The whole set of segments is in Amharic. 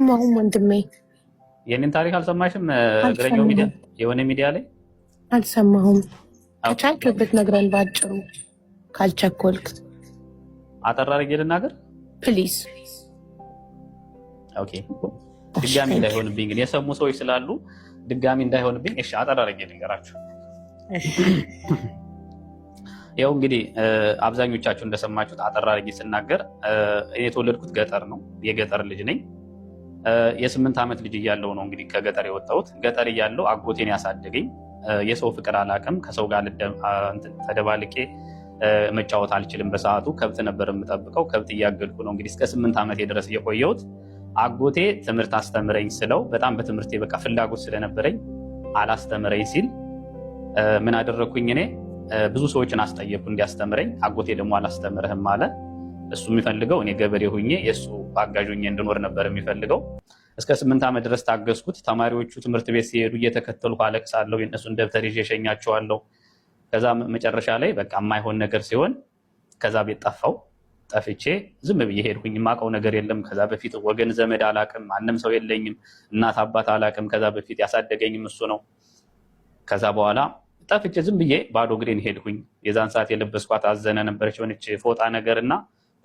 ማሁን ወንድሜ የኔን ታሪክ አልሰማሽም? እግረኛው ሚዲያ የሆነ ሚዲያ ላይ አልሰማሁም። ከቻልክ ብትነግረን ባጭሩ፣ ካልቸኮልክ። አጠር አድርጌ ልናገር ፕሊዝ። ኦኬ፣ ድጋሚ እንዳይሆንብኝ ግን የሰሙ ሰዎች ስላሉ ድጋሚ እንዳይሆንብኝ፣ እሺ አጠር አድርጌ ልንገራችሁ። ያው እንግዲህ አብዛኞቻችሁ እንደሰማችሁት አጠር አድርጌ ስናገር እኔ የተወለድኩት ገጠር ነው። የገጠር ልጅ ነኝ። የ8 ዓመት ልጅ እያለሁ ነው እንግዲህ ከገጠር የወጣሁት። ገጠር እያለሁ አጎቴን ያሳደገኝ። የሰው ፍቅር አላውቅም። ከሰው ጋር ተደባልቄ መጫወት አልችልም። በሰዓቱ ከብት ነበር የምጠብቀው። ከብት እያገድኩ ነው እንግዲህ እስከ 8 ዓመቴ ድረስ እየቆየሁት። አጎቴ ትምህርት አስተምረኝ ስለው በጣም በትምህርቴ በቃ ፍላጎት ስለነበረኝ አላስተምረኝ ሲል ምን አደረግኩኝ? እኔ ብዙ ሰዎችን አስጠየቅኩ እንዲያስተምረኝ። አጎቴ ደግሞ አላስተምርህም አለ። እሱ የሚፈልገው እኔ ገበሬ ሁኜ የእሱ አጋዥ ሁኜ እንድኖር ነበር የሚፈልገው። እስከ 8 ዓመት ድረስ ታገዝኩት። ተማሪዎቹ ትምህርት ቤት ሲሄዱ እየተከተልኩ አለቅሳለሁ። የእነሱን ደብተር ይዤ እሸኛቸዋለሁ። ከዛ መጨረሻ ላይ በቃ የማይሆን ነገር ሲሆን ከዛ ቤት ጠፋው። ጠፍቼ ዝም ብዬ ሄድኩኝ። የማውቀው ነገር የለም። ከዛ በፊት ወገን ዘመድ አላቅም፣ ማንም ሰው የለኝም። እናት አባት አላቅም። ከዛ በፊት ያሳደገኝም እሱ ነው። ከዛ በኋላ ጠፍቼ ዝም ብዬ ባዶ እግሬን ሄድኩኝ። የዛን ሰዓት የለበስኳት አዘነ ነበረች፣ የሆነች ፎጣ ነገርና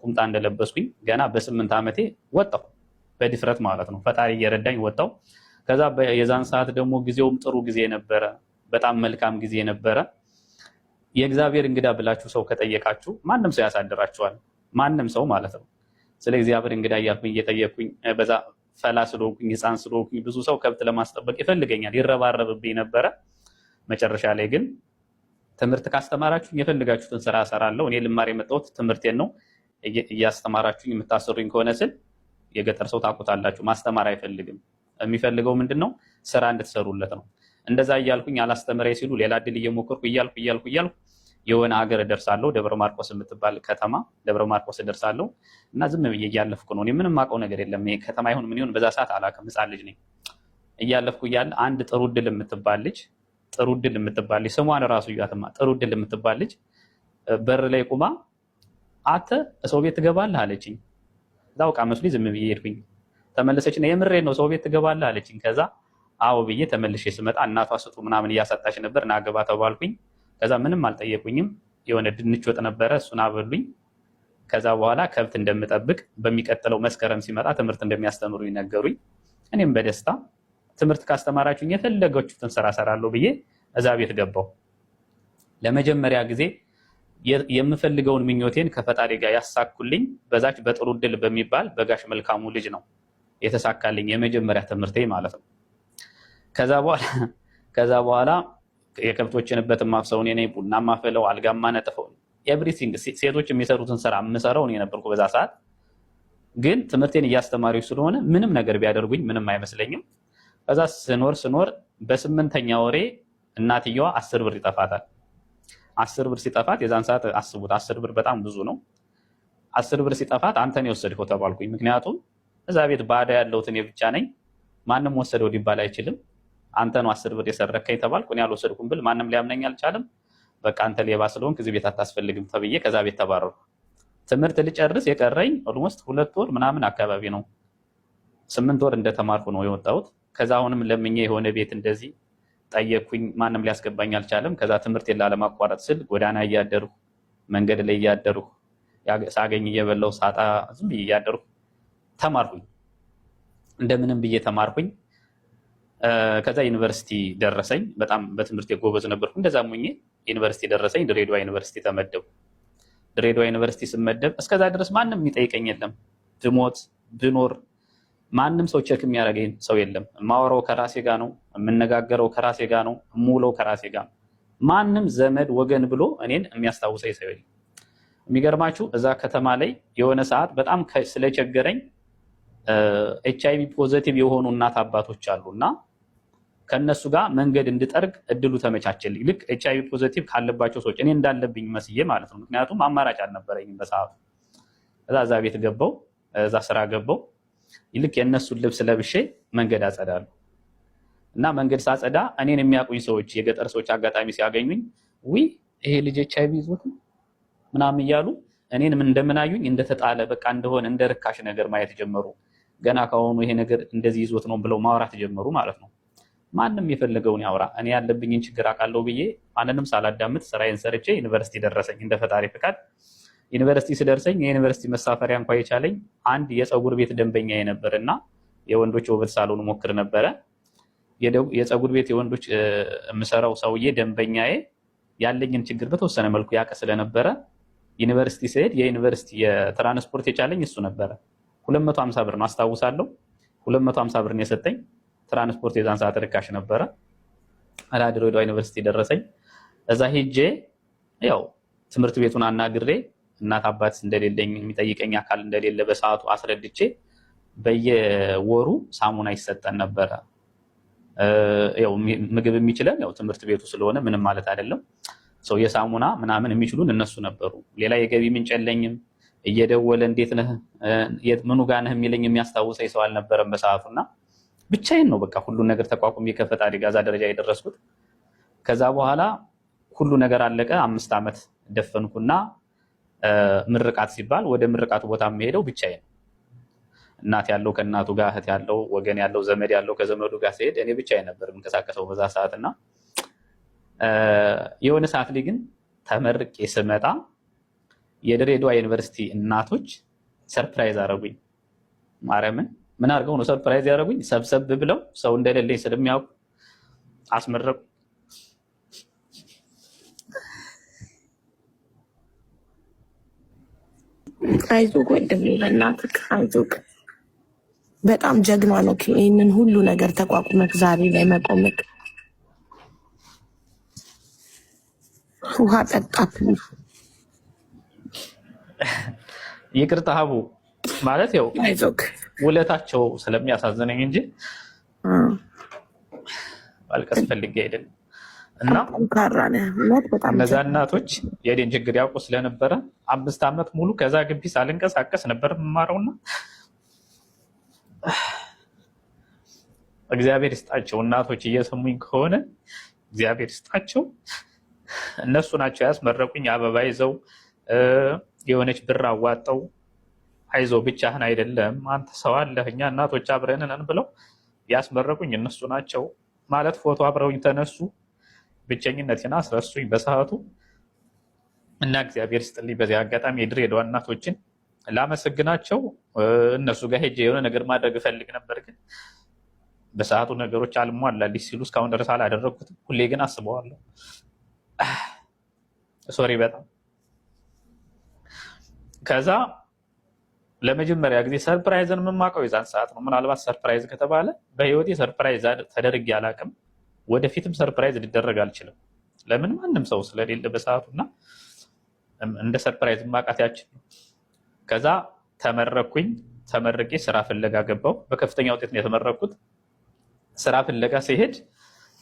ቁምጣ እንደለበስኩኝ ገና በ8 ዓመቴ ወጣሁ። በድፍረት ማለት ነው። ፈጣሪ እየረዳኝ ወጣሁ። ከዛ የዛን ሰዓት ደግሞ ጊዜውም ጥሩ ጊዜ ነበረ፣ በጣም መልካም ጊዜ ነበረ። የእግዚአብሔር እንግዳ ብላችሁ ሰው ከጠየቃችሁ ማንም ሰው ያሳድራችኋል፣ ማንም ሰው ማለት ነው። ስለ እግዚአብሔር እንግዳ እያልኩኝ እየጠየቅኩኝ በዛ ፈላ ስለሆንኩኝ ሕፃን ስለሆንኩኝ ብዙ ሰው ከብት ለማስጠበቅ ይፈልገኛል፣ ይረባረብብኝ ነበረ። መጨረሻ ላይ ግን ትምህርት ካስተማራችሁኝ የፈልጋችሁትን ስራ እሰራለሁ። እኔ ልማር የመጣሁት ትምህርቴን ነው። እያስተማራችሁኝ የምታሰሩኝ ከሆነ ስል የገጠር ሰው ታውቁታላችሁ፣ ማስተማር አይፈልግም። የሚፈልገው ምንድን ነው? ስራ እንድትሰሩለት ነው። እንደዛ እያልኩኝ አላስተምረኝ ሲሉ ሌላ እድል እየሞከርኩ እያልኩ የሆነ ሀገር እደርሳለሁ። ደብረ ማርቆስ የምትባል ከተማ ደብረ ማርቆስ እደርሳለሁ እና ዝም ብዬ እያለፍኩ ነው። እኔ ምንም አውቀው ነገር የለም። ይሄ ከተማ ይሁን ምን ይሁን በዛ ሰዓት አላውቅም፣ ህፃን ልጅ ነኝ። እያለፍኩ እያለ አንድ ጥሩ እድል የምትባል ልጅ ስሟን እራሱ እያትማ ጥሩ እድል የምትባል ልጅ በር ላይ ቁማ አንተ ሰው ቤት ትገባለህ አለችኝ። እዛው ቃ መስሎኝ ዝም ብዬ ሄድኩኝ። ተመለሰች ነው የምሬን ነው ሰው ቤት ትገባለህ አለችኝ። ከዛ አዎ ብዬ ተመልሼ ስመጣ እናቷ ስጡ ምናምን እያሰጣች ነበር። ናገባ ተባልኩኝ። ከዛ ምንም አልጠየቁኝም። የሆነ ድንች ወጥ ነበረ፣ እሱን አበሉኝ። ከዛ በኋላ ከብት እንደምጠብቅ በሚቀጥለው መስከረም ሲመጣ ትምህርት እንደሚያስተምሩኝ ነገሩኝ። እኔም በደስታ ትምህርት ካስተማራችሁኝ የፈለጋችሁትን ስራ እሰራለሁ ብዬ እዛ ቤት ገባሁ። ለመጀመሪያ ጊዜ የምፈልገውን ምኞቴን ከፈጣሪ ጋር ያሳኩልኝ በዛች በጥሩ እድል በሚባል በጋሽ መልካሙ ልጅ ነው የተሳካልኝ የመጀመሪያ ትምህርቴ ማለት ነው። ከዛ በኋላ የከብቶችንበትን ማፍሰው እኔ ነኝ፣ ቡና ማፈለው፣ አልጋ ማነጥፈው፣ ኤቭሪቲንግ ሴቶች የሚሰሩትን ስራ የምሰራው እኔ ነበርኩ በዛ ሰዓት። ግን ትምህርቴን እያስተማሪው ስለሆነ ምንም ነገር ቢያደርጉኝ ምንም አይመስለኝም። ከዛ ስኖር በ8ኛ ወሬ እናትየዋ 10 ብር ይጠፋታል። 10 ብር ሲጠፋት የዛን ሰዓት አስቡት፣ 10 ብር በጣም ብዙ ነው። 10 ብር ሲጠፋት አንተን የወሰድከው ተባልኩኝ። ምክንያቱም እዛ ቤት ባዳ ያለሁት እኔ ብቻ ነኝ፣ ማንም ወሰደው ሊባል አይችልም። አንተ ነው 10 ብር የሰረከኝ ተባልኩ። እኔ አልወሰድኩም ብል ማንም ሊያምነኝ አልቻለም። በቃ አንተ ሌባ ስለሆንክ እዚህ ቤት አታስፈልግም ተብዬ ከዛ ቤት ተባረርኩ። ትምህርት ልጨርስ የቀረኝ ኦልሞስት 2 ወር ምናምን አካባቢ ነው። 8 ወር እንደተማርኩ ነው የወጣሁት። ከዛ አሁንም ለምኜ የሆነ ቤት እንደዚህ ጠየቅኩኝ፣ ማንም ሊያስገባኝ አልቻለም። ከዛ ትምህርቴን ላለማቋረጥ ስል ጎዳና እያደርኩ መንገድ ላይ እያደርኩ ሳገኝ እየበላሁ ሳጣ ዝም ብዬ እያደርኩ ተማርኩኝ። እንደምንም ብዬ ተማርኩኝ። ከዛ ዩኒቨርሲቲ ደረሰኝ። በጣም በትምህርት ጎበዝ ነበርኩ። እንደዛም ሆኜ ዩኒቨርሲቲ ደረሰኝ። ድሬዳዋ ዩኒቨርሲቲ ተመደብኩ። ድሬዳዋ ዩኒቨርሲቲ ስመደብ እስከዛ ድረስ ማንም የሚጠይቀኝ የለም። ብሞት ብኖር ማንም ሰው ቼክ የሚያደርገኝ ሰው የለም። የማወራው ከራሴ ጋር ነው፣ የምነጋገረው ከራሴ ጋር ነው፣ የምውለው ከራሴ ጋር ነው። ማንም ዘመድ ወገን ብሎ እኔን የሚያስታውሰኝ ሰው የለም። የሚገርማችሁ እዛ ከተማ ላይ የሆነ ሰዓት በጣም ስለቸገረኝ HIV ፖዚቲቭ የሆኑ እናት አባቶች አሉና ከነሱ ጋር መንገድ እንድጠርግ እድሉ ተመቻቸልኝ። ልክ HIV ፖዚቲቭ ካለባቸው ሰዎች እኔ እንዳለብኝ መስዬ ማለት ነው። ምክንያቱም አማራጭ አልነበረኝም በሰዓቱ። እዛ ቤት ገባው፣ እዛ ስራ ገባው። ልክ የእነሱን ልብስ ለብሼ መንገድ አጸዳለሁ እና መንገድ ሳጸዳ እኔን የሚያውቁኝ ሰዎች የገጠር ሰዎች አጋጣሚ ሲያገኙኝ ይሄ ልጅ HIV ይዞት ምናምን እያሉ እኔን እንደምናዩኝ እንደተጣለ በቃ እንደሆነ እንደ ርካሽ ነገር ማየት ጀመሩ። ገና ከሆኑ ይሄ ነገር እንደዚህ ይዞት ነው ብለው ማውራት ጀመሩ ማለት ነው። ማንም የፈለገውን ያውራ፣ እኔ ያለብኝን ችግር አውቃለሁ ብዬ ማንንም ሳላዳምጥ ስራዬን ሰርቼ ዩኒቨርሲቲ ደረሰኝ። እንደ ፈጣሪ ፍቃድ ዩኒቨርሲቲ ስደርሰኝ የዩኒቨርሲቲ መሳፈሪያ እንኳ የቻለኝ አንድ የፀጉር ቤት ደንበኛ የነበር እና የወንዶች ውበት ሳሎን ሞክር ነበረ። የፀጉር ቤት የወንዶች የምሰራው ሰውዬ ደንበኛዬ ያለኝን ችግር በተወሰነ መልኩ ያውቅ ስለነበረ ዩኒቨርሲቲ ስሄድ የዩኒቨርሲቲ የትራንስፖርት የቻለኝ እሱ ነበረ። 250 ብር ነው አስታውሳለሁ። 250 ብር ነው የሰጠኝ። ትራንስፖርት የዛን ሰዓት ርካሽ ነበረ። ድሬዳዋ ዩኒቨርሲቲ ደረሰኝ። እዛ ሄጄ ያው ትምህርት ቤቱን አናግሬ እናት አባት እንደሌለኝ የሚጠይቀኝ አካል እንደሌለ በሰዓቱ አስረድቼ በየወሩ ሳሙና ይሰጠን ነበረ። ያው ምግብ የሚችለን ያው ትምህርት ቤቱ ስለሆነ ምንም ማለት አይደለም። ሰው የሳሙና ምናምን የሚችሉን እነሱ ነበሩ። ሌላ የገቢ ምንጭ የለኝም። እየደወለ እንዴት ነህ ምኑ ጋር ነህ የሚለኝ የሚያስታውሰኝ ሰው አልነበረም በሰዓቱና ብቻዬን ነው በቃ ሁሉ ነገር ተቋቁሜ ከፈጣሪ ጋዛ ደረጃ የደረስኩት። ከዛ በኋላ ሁሉ ነገር አለቀ። 5 ዓመት ደፈንኩና ምርቃት ሲባል ወደ ምርቃቱ ቦታ የምሄደው ብቻዬን፣ እናት ያለው ከእናቱ ጋር፣ እህት ያለው ወገን ያለው ዘመድ ያለው ከዘመዱ ጋር ሲሄድ እኔ ብቻዬን ነበር የምንቀሳቀሰው በዛ ሰዓትና የሆነ ሰዓት ላይ ግን ተመርቄ ስመጣ የድሬዳዋ ዩኒቨርሲቲ እናቶች ሰርፕራይዝ አረጉኝ። ማርያምን ምን አድርገው ነው ሰርፕራይዝ ያደረጉኝ? ሰብሰብ ብለው ሰው እንደሌለኝ ስለሚያውቁ አስመረቁ። አይዞህ ወንድሜ፣ በእናትህ አይዞህ። በጣም ጀግና ነው። ይህንን ሁሉ ነገር ተቋቁመክ ዛሬ ላይ መቆምክ። ውሃ ጠጣ። ይቅርታ ሀቡ ማለት ያው አይዞህ ውለታቸው ስለሚያሳዝነኝ እንጂ ማልቀስ ፈልጌ አይደለም። እና እነዛ እናቶች የኔን ችግር ያውቁ ስለነበረ 5 ዓመት ሙሉ ከዛ ግቢ ሳልንቀሳቀስ ነበር የምማረውና እግዚአብሔር ይስጣቸው እናቶች፣ እየሰሙኝ ከሆነ እግዚአብሔር ይስጣቸው። እነሱ ናቸው ያስመረቁኝ። አበባ ይዘው የሆነች ብር አዋጠው አይዞ ብቻህን አይደለም አንተ ሰው አለህ እኛ እናቶች አብረን ነን ብለው ያስመረቁኝ እነሱ ናቸው። ማለት ፎቶ አብረውኝ ተነሱ። ብቸኝነቴን አስረሱኝ በሰዓቱ እና እግዚአብሔር ይስጥልኝ። በዚህ አጋጣሚ የድሬዳዋ እናቶችን ላመሰግናቸው። እነሱ ጋር ሄጄ የሆነ ነገር ማድረግ እፈልግ ነበር፣ ግን በሰዓቱ ነገሮች አልሟላልኝ ሲሉ እስካሁን ድረስ አላደረግኩትም። ሁሌ ግን አስበዋለሁ። ሶሪ በጣም ከዛ ለመጀመሪያ ጊዜ ሰርፕራይዝን የምማውቀው የዛን ሰዓት ነው። ምናልባት ሰርፕራይዝ ከተባለ በህይወቴ ሰርፕራይዝ ተደርጌ አላውቅም። ወደፊትም ሰርፕራይዝ ሊደረግ አልችልም። ለምን ማንም ሰው ስለሌለ በሰዓቱና እንደ ሰርፕራይዝ ማቃት ያችን ነው። ከዛ ተመረኩኝ። ተመርቄ ስራ ፍለጋ ገባሁ። በከፍተኛ ውጤት ነው የተመረኩት። ስራ ፍለጋ ሲሄድ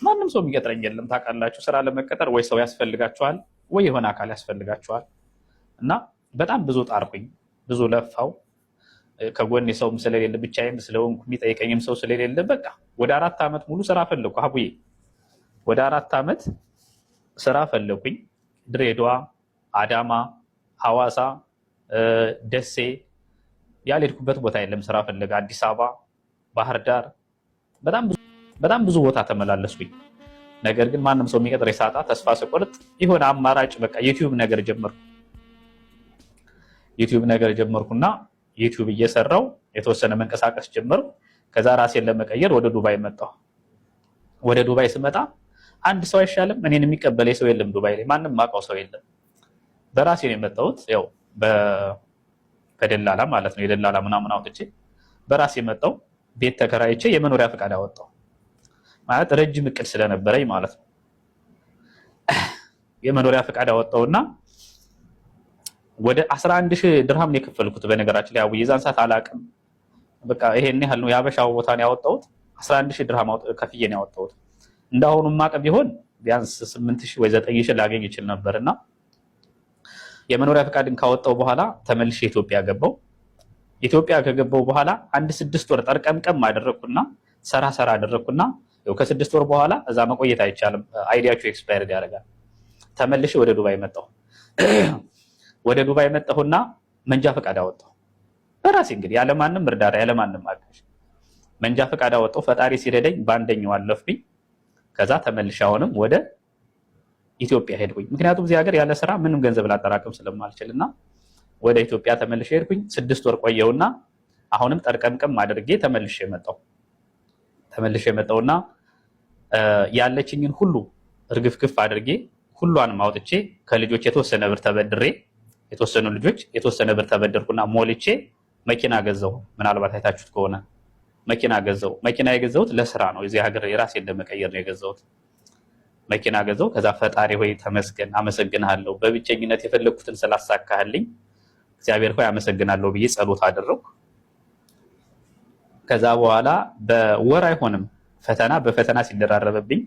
ማንም ሰው የሚቀጥረኝ የለም። ታውቃላችሁ፣ ስራ ለመቀጠር ወይ ሰው ያስፈልጋቸዋል ወይ የሆነ አካል ያስፈልጋቸዋል። እና በጣም ብዙ ጣርኩኝ፣ ብዙ ለፋው። ከጎኔ ሰውም ስለሌለ ብቻዬን ስለሆንኩ የሚጠይቀኝም ሰው ስለሌለ በቃ ወደ 4 ዓመት ሙሉ ስራ ፈለኩ። አቡዬ ወደ 4 ዓመት ስራ ፈለኩኝ። ድሬዳዋ፣ አዳማ፣ ሐዋሳ፣ ደሴ ያልሄድኩበት ቦታ የለም ስራ ፈለጋ። አዲስ አበባ፣ ባህር ዳር በጣም ብዙ ቦታ ተመላለስኩኝ። ነገር ግን ማንም ሰው የሚቀጥር ሳጣ ተስፋ ስቆርጥ የሆነ አማራጭ በቃ ዩቲዩብ ነገር ጀመርኩና ዩቲዩብ እየሰራው የተወሰነ መንቀሳቀስ ጀመርኩ። ከዛ ራሴን ለመቀየር ወደ ዱባይ መጣሁ። ወደ ዱባይ ስመጣ አንድ ሰው አይሻልም፣ እኔን የሚቀበለኝ ሰው የለም ዱባይ ላይ ማንም ማውቀው ሰው የለም። በራሴ ነው የመጣሁት፣ ያው በደላላ ማለት ነው። የደላላ ምናምን አውጥቼ በራሴ መጣሁ። ቤት ተከራይቼ የመኖሪያ ፈቃድ አወጣሁ። ማለት ረጅም እቅድ ስለነበረኝ ማለት ነው። የመኖሪያ ፈቃድ አወጣሁና ወደ 11,000 ድርሃም ነው የከፈልኩት። በነገራችን ላይ አቡ የዛን ሰዓት አላውቅም። በቃ ይሄን ያህል ነው የሀበሻው ቦታ ነው ያወጣሁት። 11,000 ድርሃም ከፍዬ ነው ያወጣሁት። እንዳሁኑ ማቀ ቢሆን ቢያንስ 8,000 ወይ 9,000 ላገኝ ይችል ነበርና የመኖሪያ ፈቃድን ካወጣሁ በኋላ ተመልሼ ኢትዮጵያ ገባሁ። ኢትዮጵያ ከገባሁ በኋላ 6 ወር ጠርቀምቀም አደረኩና ሰራ አደረኩና ያው ከ6 ወር በኋላ እዛ መቆየት አይቻልም፣ አይዲያችሁ ኤክስፓየርድ ያደርጋል። ተመልሼ ወደ ዱባይ መጣሁ። ወደ ዱባይ መጣሁና መንጃ ፈቃድ አወጣሁ። በራሴ እንግዲህ ያለማንም እርዳታ ያለማንም አጋዥ መንጃ ፈቃድ አወጣሁ። ፈጣሪ ሲረዳኝ በአንደኛው አለፍኩኝ። ከዛ ተመልሼ አሁንም ወደ ኢትዮጵያ ሄድኩኝ። ምክንያቱም እዚህ ሀገር ያለ ስራ ምንም ገንዘብ ላጠራቅም ስለማልችልና ወደ ኢትዮጵያ ተመልሼ ሄድኩኝ። 6 ወር ቆየውና አሁንም ጠርቀምቀም አድርጌ ተመልሼ መጣሁና ያለችኝን ሁሉ እርግፍግፍ አድርጌ ሁሏንም አውጥቼ ከልጆች የተወሰነ ብር ተበድሬ የተወሰኑ ልጆች የተወሰነ ብር ተበደርኩና ሞልቼ መኪና ገዛው። ምናልባት አይታችሁት ከሆነ መኪና ገዛው። መኪና የገዛሁት ለስራ ነው። እዚህ ሀገር የራሴን ለመቀየር ነው የገዛሁት። መኪና ገዛው። ከዛ ፈጣሪ ሆይ ተመስገን፣ አመሰግናለሁ፣ በብቸኝነት የፈለኩትን ስላሳካህልኝ እግዚአብሔር ሆይ አመሰግናለሁ ብዬ ጸሎት አደረኩ። ከዛ በኋላ በወር አይሆንም ፈተና በፈተና ሲደራረበብኝ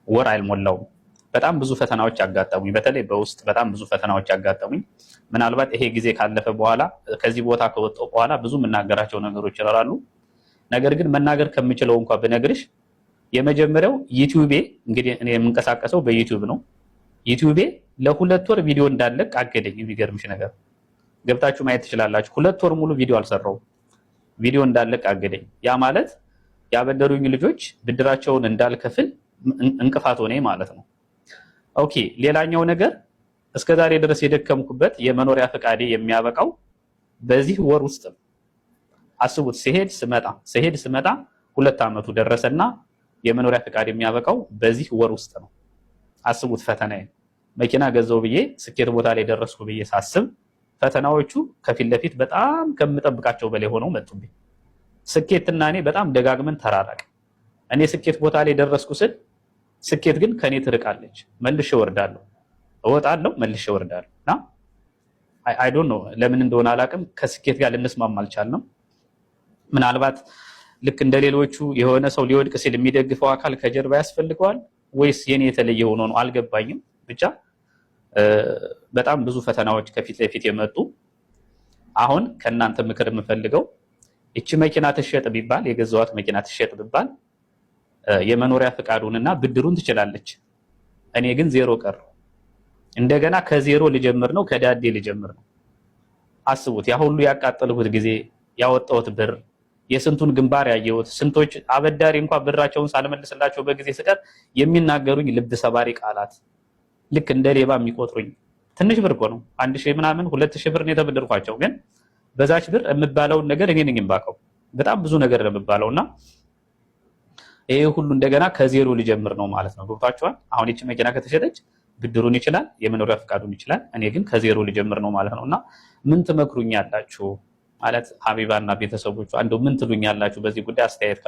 ወር አልሞላውም። በጣም ብዙ ፈተናዎች አጋጠሙኝ። በተለይ በውስጥ በጣም ብዙ ፈተናዎች አጋጠሙኝ። ምናልባት ይሄ ጊዜ ካለፈ በኋላ ከዚህ ቦታ ከወጣሁ በኋላ ብዙ የምናገራቸው ነገሮች ይኖራሉ። ነገር ግን መናገር ከምችለው እንኳን ብነግርሽ የመጀመሪያው ዩቲዩቤ እንግዲህ እኔ የምንቀሳቀሰው በዩቲዩብ ነው። ዩቲዩቤ ለ2 ወር ቪዲዮ እንዳለቅ አገደኝ። የሚገርምሽ ነገር ገብታችሁ ማየት ትችላላችሁ። 2 ወር ሙሉ ቪዲዮ አልሰራውም። ቪዲዮ እንዳለቅ አገደኝ። ያ ማለት ያበደሩኝ ልጆች ብድራቸውን እንዳልከፍል እንቅፋት ሆነ ማለት ነው። ኦኬ፣ ሌላኛው ነገር እስከዛሬ ድረስ የደከምኩበት የመኖሪያ ፈቃዴ የሚያበቃው በዚህ ወር ውስጥ ነው። አስቡት፣ ሲሄድ ስመጣ 2 ዓመቱ ደረሰና የመኖሪያ ፈቃድ የሚያበቃው በዚህ ወር ውስጥ ነው። አስቡት ፈተናዬ። መኪና ገዛው ብዬ ስኬት ቦታ ላይ ደረስኩ ብዬ ሳስብ ፈተናዎቹ ከፊት ለፊት በጣም ከምጠብቃቸው በላይ ሆነው መጡብኝ። ስኬትና እኔ በጣም ደጋግመን ተራራቅ። እኔ ስኬት ቦታ ላይ ደረስኩ ስል ስኬት ግን ከኔ ትርቃለች። መልሼ እወርዳለሁ፣ እወጣለሁ፣ መልሼ እወርዳለሁ። እና አይ ዶንት ኖ ለምን እንደሆነ አላውቅም፣ ከስኬት ጋር ልንስማማ አልቻልንም። ምናልባት ልክ እንደሌሎቹ የሆነ ሰው ሊወድቅ ሲል የሚደግፈው አካል ከጀርባ ያስፈልገዋል ወይስ የኔ የተለየ ሆኖ ነው አልገባኝም። ብቻ በጣም ብዙ ፈተናዎች ከፊት ለፊት የመጡ። አሁን ከእናንተ ምክር የምፈልገው እቺ መኪና ትሸጥ ቢባል የገዛዋት መኪና ትሸጥ ቢባል የመኖሪያ ፈቃዱንና ብድሩን ትችላለች። እኔ ግን ዜሮ ቀር እንደገና ከዜሮ ልጀምር ነው፣ ከዳዴ ልጀምር ነው። አስቡት፣ ያ ሁሉ ያቃጠልኩት ጊዜ ያወጣሁት ብር፣ የስንቱን ግንባር ያየሁት፣ ስንቶች አበዳሪ እንኳን ብራቸውን ሳልመልስላቸው በጊዜ ስቀር የሚናገሩኝ ልብ ሰባሪ ቃላት፣ ልክ እንደ ሌባ የሚቆጥሩኝ። ትንሽ ብር እኮ ነው፣ 1000 ምናምን 2000 ብር ነው የተበደርኳቸው። ግን በዛች ብር የምባለውን ነገር እኔ ነኝ የማውቀው። በጣም ብዙ ነገር ነው የምባለውና ይሄ ሁሉ እንደገና ከዜሮ ሊጀምር ነው ማለት ነው። ገብታችኋል? አሁን ይቺ መኪና ከተሸጠች ብድሩን ይችላል፣ የመኖሪያ ፈቃዱን ይችላል። እኔ ግን ከዜሮ ሊጀምር ነው ማለት ነውና ምን ትመክሩኛላችሁ? ማለት ሀቢባና ቤተሰቦቿ እንደው ምን ትሉኛላችሁ በዚህ ጉዳይ አስተያየት